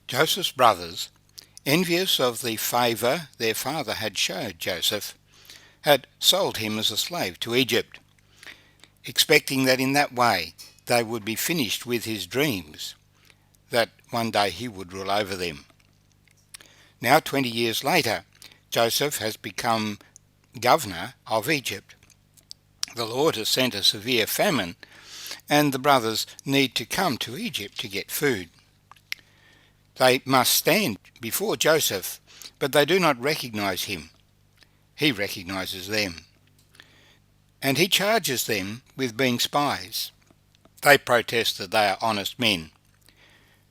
Joseph's brothers, envious of the favour their father had showed Joseph, had sold him as a slave to Egypt, expecting that in that way they would be finished with his dreams, that one day he would rule over them. Now 20 years later, Joseph has become governor of Egypt. The Lord has sent a severe famine, and the brothers need to come to Egypt to get food. They must stand before Joseph, but they do not recognise him. He recognises them, and he charges them with being spies. They protest that they are honest men,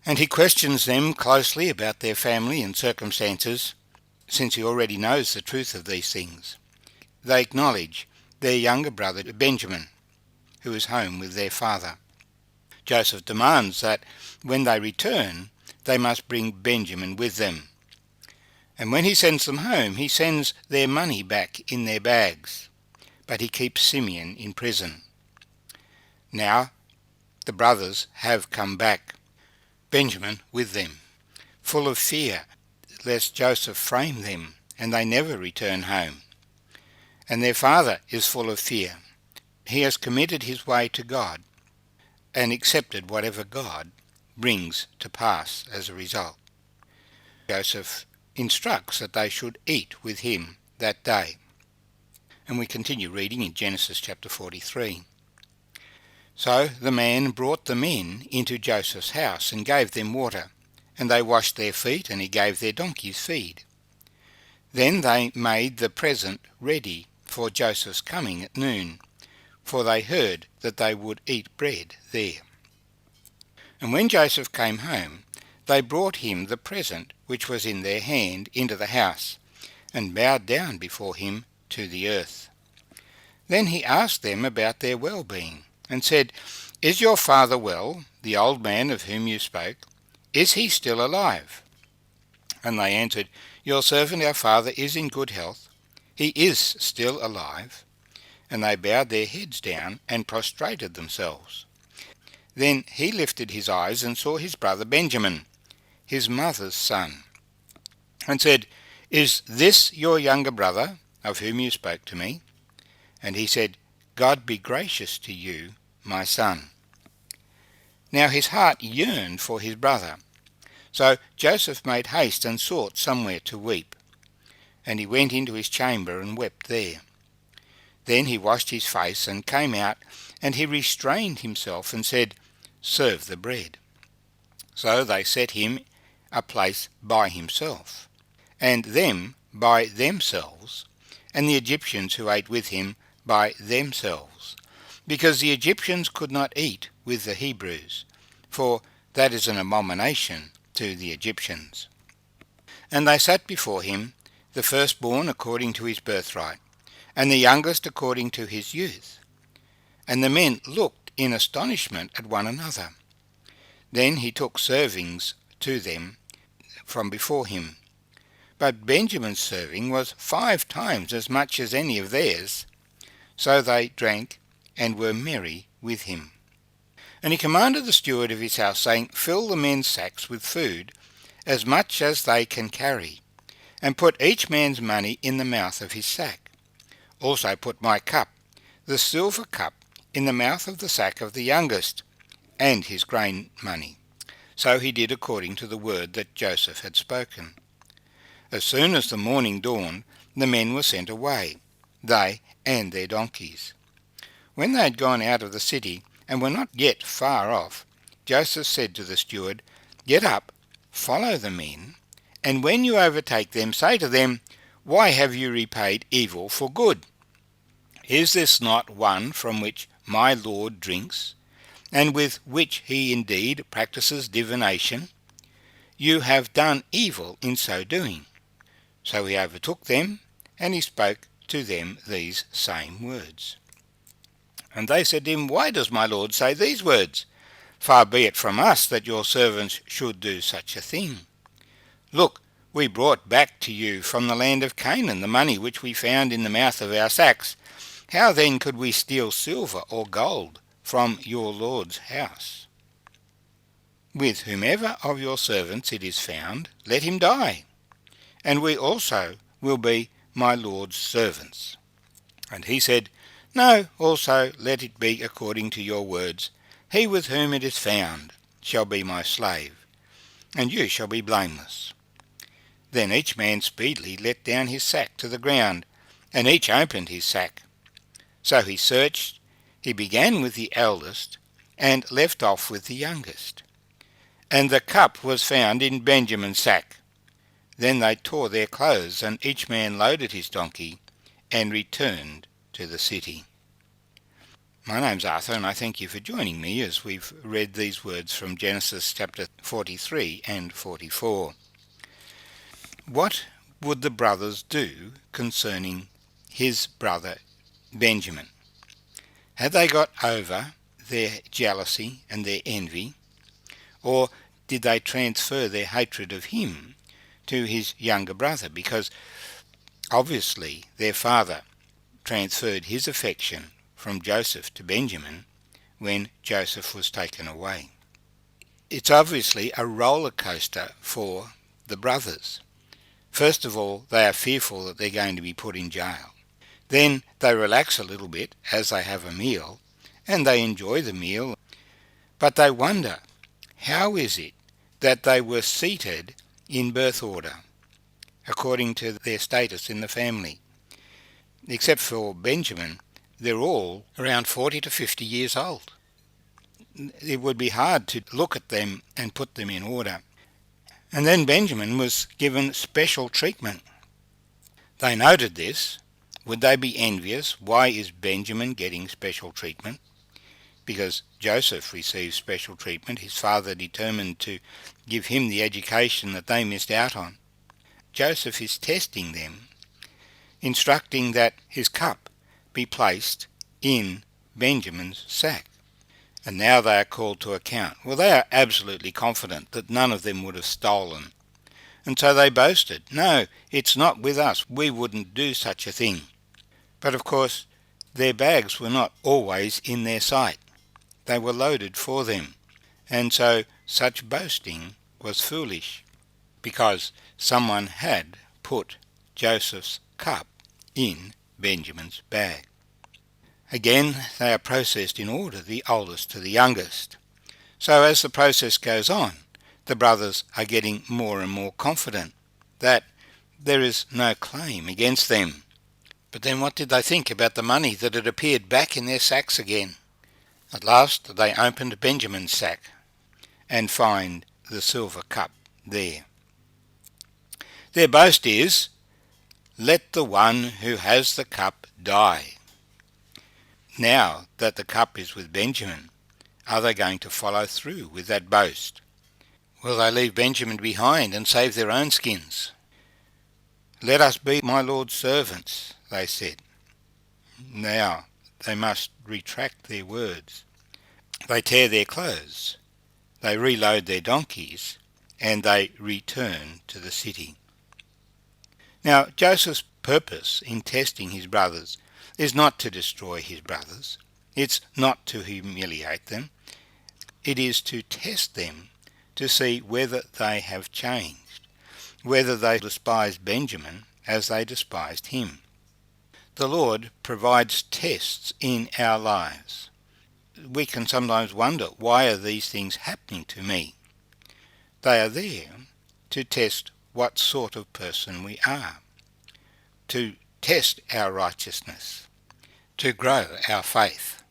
and he questions them closely about their family and circumstances, since he already knows the truth of these things. They acknowledge their younger brother Benjamin, who is home with their father. Joseph demands that when they return, they must bring Benjamin with them. And when he sends them home, he sends their money back in their bags, but he keeps Simeon in prison. Now the brothers have come back, Benjamin with them, full of fear lest Joseph frame them and they never return home. And their father is full of fear. He has committed his way to God and accepted whatever God brings to pass as a result. Joseph instructs that they should eat with him that day. And we continue reading in Genesis chapter 43. So the man brought the men into Joseph's house and gave them water, and they washed their feet, and he gave their donkeys feed. Then they made the present ready for Joseph's coming at noon, for they heard that they would eat bread there. And when Joseph came home, they brought him the present which was in their hand into the house, and bowed down before him to the earth. Then he asked them about their well-being, and said, "Is your father well, the old man of whom you spoke? Is he still alive?" And they answered, "Your servant our father is in good health. He is still alive." And they bowed their heads down and prostrated themselves. Then he lifted his eyes and saw his brother Benjamin, his mother's son, and said, "Is this your younger brother, of whom you spoke to me?" And he said, "God be gracious to you, my son." Now his heart yearned for his brother. So Joseph made haste and sought somewhere to weep. And he went into his chamber and wept there. Then he washed his face and came out, and he restrained himself and said, "Serve the bread." So they set him a place by himself, and them by themselves, and the Egyptians who ate with him by themselves, because the Egyptians could not eat with the Hebrews, for that is an abomination to the Egyptians. And they sat before him, the firstborn according to his birthright, and the youngest according to his youth. And the men looked in astonishment at one another. Then he took servings to them from before him. But Benjamin's serving was 5 times as much as any of theirs. So they drank and were merry with him. And he commanded the steward of his house, saying, "Fill the men's sacks with food, as much as they can carry, and put each man's money in the mouth of his sack. Also put my cup, the silver cup, in the mouth of the sack of the youngest, and his grain money." So he did according to the word that Joseph had spoken. As soon as the morning dawned, the men were sent away, they and their donkeys. When they had gone out of the city, and were not yet far off, Joseph said to the steward, "Get up, follow the men, and when you overtake them, say to them, 'Why have you repaid evil for good? Is this not one from which my Lord drinks, and with which he indeed practices divination? You have done evil in so doing.' So he overtook them, and he spoke to them these same words. And they said to him, 'Why does my Lord say these words? Far be it from us that your servants should do such a thing. Look, we brought back to you from the land of Canaan the money which we found in the mouth of our sacks. How then could we steal silver or gold from your Lord's house?' with whomever of your servants it is found, let him die, and we also will be my Lord's servants. And he said, No, also let it be according to your words. He with whom it is found shall be my slave, and you shall be blameless. Then each man speedily let down his sack to the ground, and each opened his sack. So he searched. He began with the eldest, and left off with the youngest. And the cup was found in Benjamin's sack. Then they tore their clothes, and each man loaded his donkey, and returned to the city. My name's Arthur, and I thank you for joining me as we've read these words from Genesis chapter 43 and 44. What would the brothers do concerning his brother Benjamin? Had they got over their jealousy and their envy, or did they transfer their hatred of him to his younger brother? Because obviously their father transferred his affection from Joseph to Benjamin when Joseph was taken away. It's obviously a roller coaster for the brothers. First of all, they are fearful that they're going to be put in jail. Then they relax a little bit as they have a meal, and they enjoy the meal, but they wonder, how is it that they were seated in birth order, according to their status in the family? Except for Benjamin, they're all around 40 to 50 years old. It would be hard to look at them and put them in order. And then Benjamin was given special treatment. They noted this. Would they be envious? Why is Benjamin getting special treatment? Because Joseph received special treatment. His father determined to give him the education that they missed out on. Joseph is testing them, instructing that his cup be placed in Benjamin's sack. And now they are called to account. Well, they are absolutely confident that none of them would have stolen. And so they boasted, No, it's not with us. We wouldn't do such a thing. But of course, their bags were not always in their sight. They were loaded for them. And so such boasting was foolish, because someone had put Joseph's cup in Benjamin's bag. Again, they are processed in order, the oldest to the youngest. So as the process goes on, the brothers are getting more and more confident that there is no claim against them. But then what did they think about the money that had appeared back in their sacks again? At last they opened Benjamin's sack and find the silver cup there. Their boast is, Let the one who has the cup die. Now that the cup is with Benjamin, are they going to follow through with that boast? Will they leave Benjamin behind and save their own skins? Let us be my Lord's servants, they said. Now they must retract their words. They tear their clothes, they reload their donkeys, and they return to the city. Now Joseph's purpose in testing his brothers is not to destroy his brothers. It's not to humiliate them. It is to test them to see whether they have changed, whether they despise Benjamin as they despised him. The Lord provides tests in our lives. We can sometimes wonder, why are these things happening to me? They are there to test what sort of person we are, to test our righteousness, to grow our faith,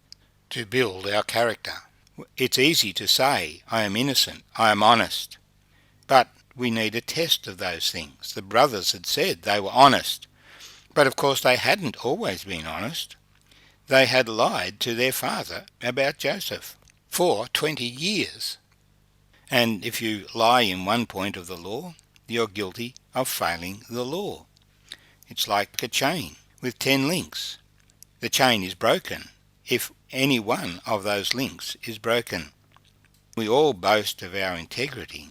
to build our character. It's easy to say, I am innocent, I am honest, but we need a test of those things. The brothers had said they were honest, but of course they hadn't always been honest. They had lied to their father about Joseph for 20 years. And if you lie in one point of the law, you're guilty of failing the law. It's like a chain with 10 links. The chain is broken if any one of those links is broken. We all boast of our integrity,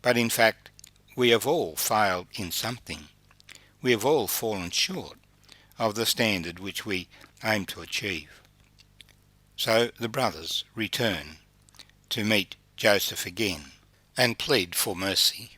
but in fact we have all failed in something. We have all fallen short of the standard which we aim to achieve. So the brothers return to meet Joseph again and plead for mercy.